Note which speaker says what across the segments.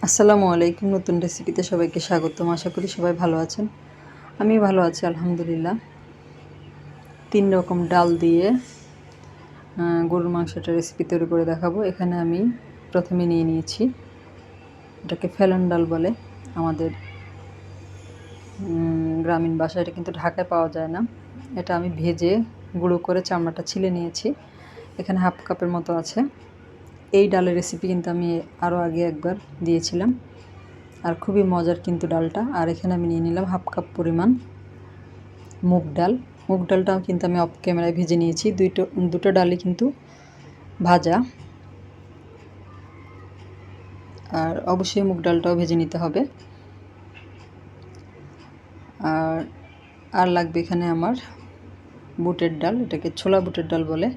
Speaker 1: আসসালামু আলাইকুম। নতুন রেসিপিতে সবাইকে স্বাগতম। আশা করি সবাই ভালো আছেন। আমি ভালো আছি আলহামদুলিল্লাহ। 3 রকম ডাল দিয়ে গরুর মাংসটা রেসিপি তৈরি করে দেখাবো। এখানে আমি প্রথমে নিয়ে নিয়েছি, এটাকে ফেলন ডাল বলে আমাদের গ্রামীণ ভাষায়। এটা কিন্তু ঢাকায় পাওয়া যায় না। এটা আমি ভেজে গুঁড়ো করে চামড়াটা ছিলে নিয়েছি। এখানে হাফ কাপের মতো আছে। এই ডালের রেসিপি কিন্তু আমি আরও আগে একবার দিয়েছিলাম, আর খুবই মজার কিন্তু ডালটা। আর এখানে আমি নিয়ে নিলাম হাফ কাপ পরিমাণ মুগ ডাল। মুগ ডালটাও কিন্তু আমি অফ ক্যামেরায় ভেজে নিয়েছি। দুটো ডালই কিন্তু ভাজা, আর অবশ্যই মুগ ডালটাও ভেজে নিতে হবে। আর আর লাগবে এখানে আমার বুটের ডাল, এটাকে ছোলা বুটের ডাল বলে।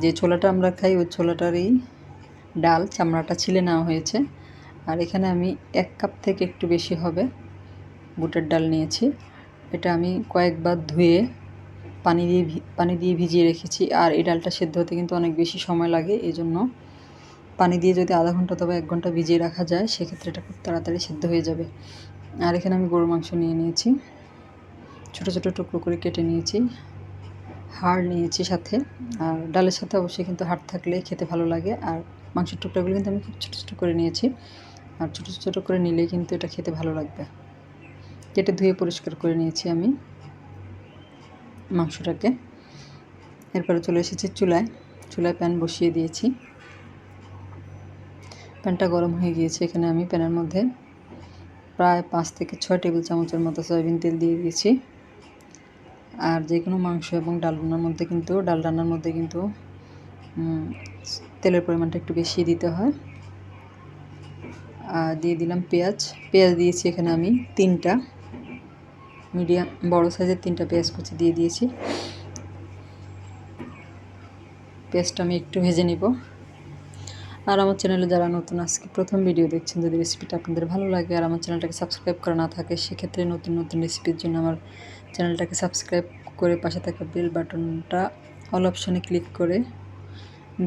Speaker 1: যে ছোলাটা আমরা খাই ওই ছোলাটারই ডাল, চামড়াটা ছিলে নেওয়া হয়েছে। আর এখানে আমি 1 কাপ থেকে একটু বেশি হবে বুটের ডাল নিয়েছি। এটা আমি কয়েকবার ধুয়ে পানি দিয়ে ভিজিয়ে রেখেছি। আর এই ডালটা সেদ্ধ হতে কিন্তু অনেক বেশি সময় লাগে, এই জন্য পানি দিয়ে যদি আধা ঘন্টা অথবা 1 ঘন্টা ভিজিয়ে রাখা যায় সেক্ষেত্রে এটা খুব তাড়াতাড়ি সেদ্ধ হয়ে যাবে। আর এখানে আমি গরুর মাংস নিয়ে নিয়েছি, ছোটো ছোটো টুকরো করে কেটে নিয়েছি। হাড় নিয়েছি সাথে, আর ডালের সাথে অবশ্যই কিন্তু হাড় থাকলে খেতে ভালো লাগে। আর মাংসের টুকরাগুলো কিন্তু আমি খুব ছোটো ছোটো করে নিয়েছি, আর ছোটো ছোটো করে নিলে কিন্তু এটা খেতে ভালো লাগবে। কেটে ধুয়ে পরিষ্কার করে নিয়েছি আমি মাংসটাকে। এরপরে চলে এসেছি চুলায় প্যান বসিয়ে দিয়েছি। প্যানটা গরম হয়ে গিয়েছে। এখানে আমি প্যানের মধ্যে প্রায় 5 থেকে 6 টেবিল চামচের মতো সয়াবিন তেল দিয়ে দিয়েছি। আর যে কোনো মাংস এবং ডাল রান্নার মধ্যে কিন্তু তেলের পরিমাণটা একটু বেশি দিতে হয়। আর দিয়ে দিলাম পেঁয়াজ দিয়েছি এখানে আমি 3টা মিডিয়াম বড় সাইজের 3টা পেঁয়াজ কুচি দিয়ে দিয়েছি। পেঁয়াজটা আমি একটু ভেজে নিব। আর আমার চ্যানেলে যারা নতুন আজকে প্রথম ভিডিও দেখছেন, যদি রেসিপিটা আপনাদের ভালো লাগে আর আমার চ্যানেলটাকে সাবস্ক্রাইব করা না থাকে, সেক্ষেত্রে নতুন নতুন রেসিপির জন্য আমার চ্যানেলটাকে সাবস্ক্রাইব করে পাশে থাকা বেল বাটনটা অল অপশানে ক্লিক করে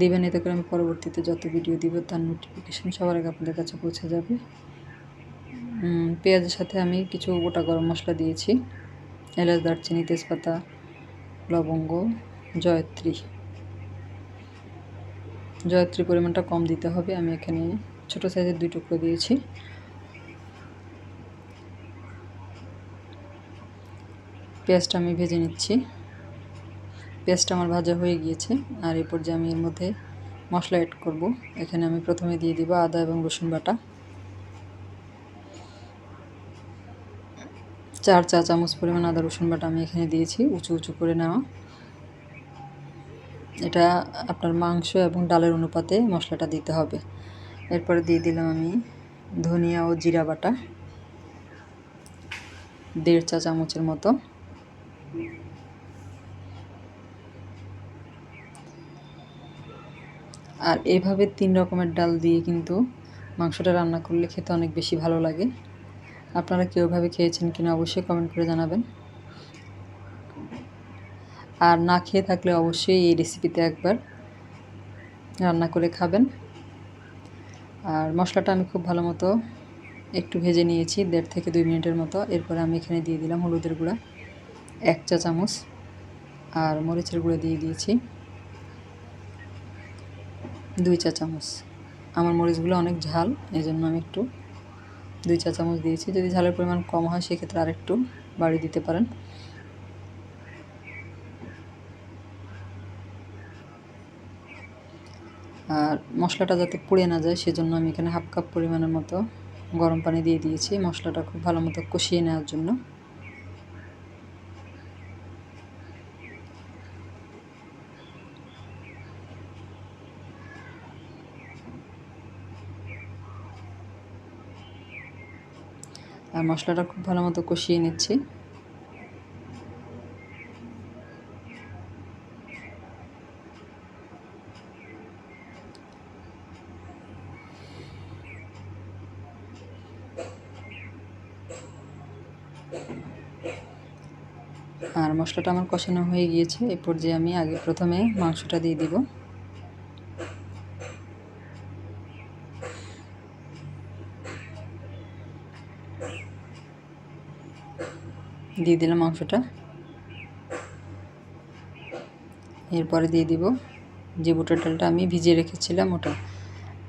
Speaker 1: দিবেন। এতে করে আমি পরবর্তীতে যত ভিডিও দিব তার নোটিফিকেশান সবার আগে আপনাদের কাছে পৌঁছে যাবে। পেঁয়াজের সাথে আমি কিছু গোটা গরম মশলা দিয়েছি, এলাচ, দারচিনি, তেজপাতা, লবঙ্গ, জয়ত্রী পরিমাণটা কম দিতে হবে। আমি এখানে ছোটো সাইজের 2 টুকরো দিয়েছি। পেঁয়াজটা আমি ভেজে নিচ্ছি। পেঁয়াজটা আমার ভাজা হয়ে গিয়েছে। আর এরপর যে আমি এর মধ্যে মশলা অ্যাড করব, এখানে আমি প্রথমে দিয়ে দিব আদা এবং রসুন বাটা 4 চা চামচ পরিমাণ আদা রসুন বাটা আমি এখানে দিয়েছি, উঁচু উঁচু করে নেওয়া। এটা আপনার মাংস এবং ডালের অনুপাতে মশলাটা দিতে হবে। এরপরে দিয়ে দিলাম আমি ধনিয়া ও জিরা বাটা 1.5 চা চামচের মতো। আর এভাবে 3 রকমের ডাল দিয়ে কিন্তু মাংসটা রান্না করলে খেতে অনেক বেশি ভালো লাগে। আপনারা কেউ এভাবে খেয়েছেন কিনা অবশ্যই কমেন্ট করে জানাবেন। আর না খেয়ে থাকলে অবশ্যই এই রেসিপিতে একবার রান্না করে খাবেন। আর মশলাটা আমি খুব ভালো মতো একটু ভেজে নিয়েছি 1.5 থেকে 2 মিনিটের মতো। এরপরে আমি এখানে দিয়ে দিলাম হলুদের গুঁড়া 1 চা চামচ, আর মরিচের গুঁড়া দিয়ে দিয়েছি 2 চা চামচ। আমার মরিচগুলো অনেক ঝাল, এই জন্য আমি একটু 2 চা চামচ দিয়েছি। যদি ঝালের পরিমাণ কম হয় সেক্ষেত্রে আরেকটু বাড়িয়ে দিতে পারেন। আর মশলাটা যাতে পুড়ে না যায় সেজন্য আমি এখানে হাফ কাপ পরিমাণের মতো গরম পানি দিয়ে দিয়েছি মশলাটা খুব ভালো মতো কষিয়ে নেওয়ার জন্য। আর মশলাটা খুব ভালো মতো কষিয়ে নিচ্ছি। আর মশলাটা আমার কষানো হয়ে গিয়েছে। এই পর্যায়ে আমি প্রথমে মাংসটা দিয়ে দিব। দিয়ে দিলাম মাংসটা। এরপরে দিয়ে দিব যে বুটের ডালটা আমি ভিজিয়ে রেখেছিলাম ওটা।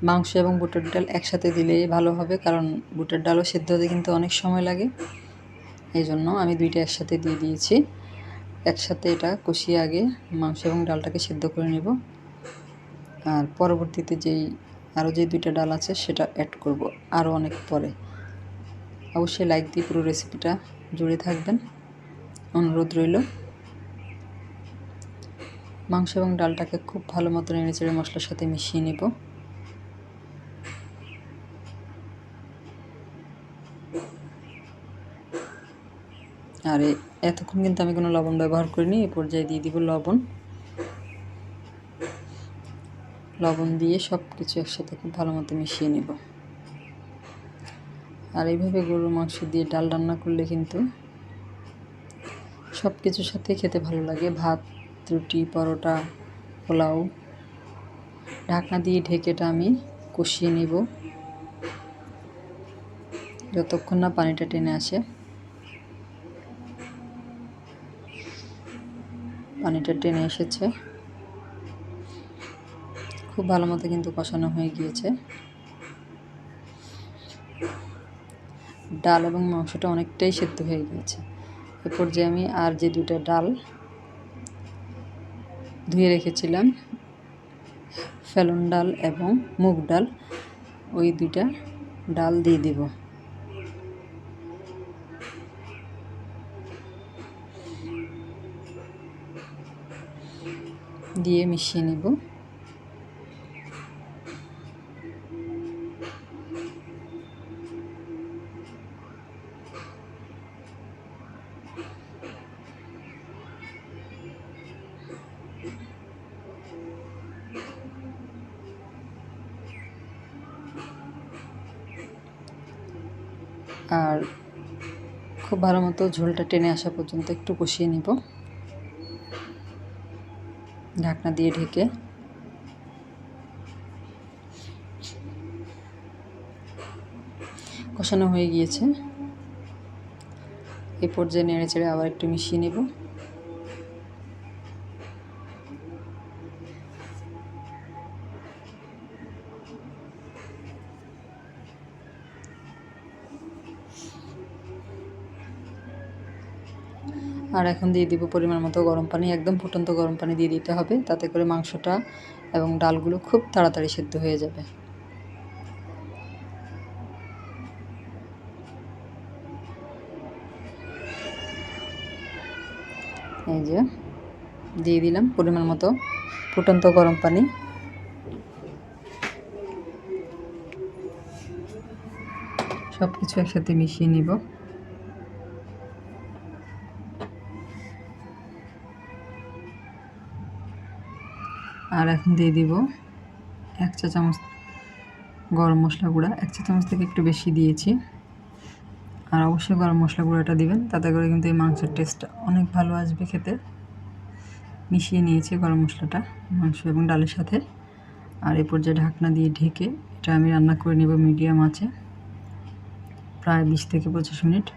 Speaker 1: মাংস এবং বুটের ডাল একসাথে দিলে ভালো হবে, কারণ বুটের ডালও সেদ্ধ হতে কিন্তু অনেক সময় লাগে। এই জন্য আমি দুইটা একসাথে দিয়ে দিয়েছি। একসাথে এটা কষিয়ে আগে মাংস এবং ডালটাকে সেদ্ধ করে নেব, আর পরবর্তীতে আরও যে দুইটা ডাল আছে সেটা অ্যাড করব আরও অনেক পরে। অবশ্যই লাইক দিয়ে পুরো রেসিপিটা জুড়ে থাকবেন, অনুরোধ রইল। মাংস এবং ডালটাকে খুব ভালো মতো নেড়েচেড়ে মশলার সাথে মিশিয়ে নেব। আর এতক্ষণ কিন্তু আমি কোনো লবণ ব্যবহার করিনি। এ পর্যায়ে দিয়ে দিব লবণ। লবণ দিয়ে সব কিছু একসাথে খুব ভালো মতো মিশিয়ে নেব। আর এইভাবে গরুর মাংস দিয়ে ডাল রান্না করলে কিন্তু সব কিছুর সাথে খেতে ভালো লাগে, ভাত, রুটি, পরোটা, পোলাও। ঢাকনা দিয়ে ঢেকেটা আমি কষিয়ে নেব যতক্ষণ না পানিটা টেনে আসে। পানিটা টেনে এসেছে, খুব ভালো মতো কিন্তু কষানো হয়ে গিয়েছে। ডাল এবং মাংসটা অনেকটাই সেদ্ধ হয়ে গিয়েছে। এ পর্যায়ে আমি আর যে দুটো ডাল ধুয়ে রেখেছিলাম, ফেলন ডাল এবং মুগ ডাল, ওই দুইটা ডাল দিয়ে দেব। দিয়ে মিশিয়ে নেব। আর খুব ভালো মতো ঝোলটা টেনে আসা পর্যন্ত একটু কষিয়ে নেব ঢাকনা দিয়ে ঢেকে। কষানো হয়ে গিয়েছে। এই পর্যায়ে নেড়ে চেড়ে আবার একটু মিশিয়ে নেব। আর এখন দিয়ে দিব পরিমাণ মতো গরম পানি। একদম ফুটন্ত গরম পানি দিয়ে দিতে হবে, তাতে করে মাংসটা এবং ডালগুলো খুব তাড়াতাড়ি সেদ্ধ হয়ে যাবে। এই যে দিয়ে দিলাম পরিমাণ মতো ফুটন্ত গরম পানি। সব কিছু একসাথে মিশিয়ে নিব। আর এখন দিয়ে দিব 1 চা চামচ গরম মশলা গুঁড়া। 1 চা চামচ থেকে একটু বেশি দিয়েছি। আর অবশ্যই গরম মশলা গুঁড়াটা দিবেন, তাতে করে কিন্তু এই মাংসের টেস্টটা অনেক ভালো আসবে খেতে। মিশিয়ে নিয়েছি গরম মশলাটা মাংস এবং ডালের সাথে। আর এই পর্যায়ে ঢাকনা দিয়ে ঢেকে এটা আমি রান্না করে নেব মিডিয়াম আঁচে প্রায় 20 থেকে 25 মিনিট।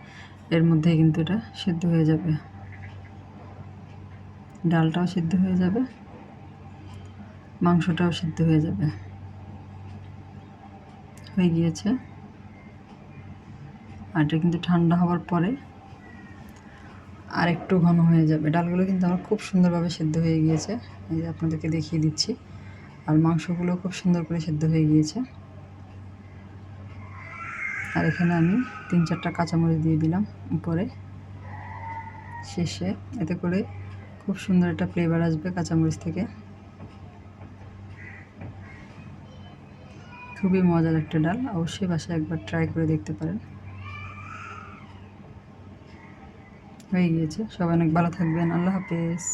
Speaker 1: এর মধ্যে কিন্তু এটা সিদ্ধ হয়ে যাবে, ডালটাও সিদ্ধ হয়ে যাবে, মাংসটাও সিদ্ধ হয়ে যাবে। হয়ে গিয়েছে। আর এটা কিন্তু ঠান্ডা হওয়ার পরে আর একটু ঘন হয়ে যাবে। ডালগুলো কিন্তু আমার খুব সুন্দরভাবে সিদ্ধ হয়ে গিয়েছে, এই যে আপনাদেরকে দেখিয়ে দিচ্ছি। আর মাংসগুলো খুব সুন্দর করে সিদ্ধ হয়ে গিয়েছে। আর এখানে আমি 3-4টা কাঁচামরিচ দিয়ে দিলাম উপরে শেষে, এতে করে খুব সুন্দর একটা ফ্লেভার আসবে কাঁচামরিচ থেকে। খুবই মজার একটা ডাল, অবশ্যই বাসায় একবার ট্রাই করে দেখতে পারেন। হয়ে গিয়েছে। সবাই অনেক ভালো থাকবেন। আল্লাহ হাফেজ।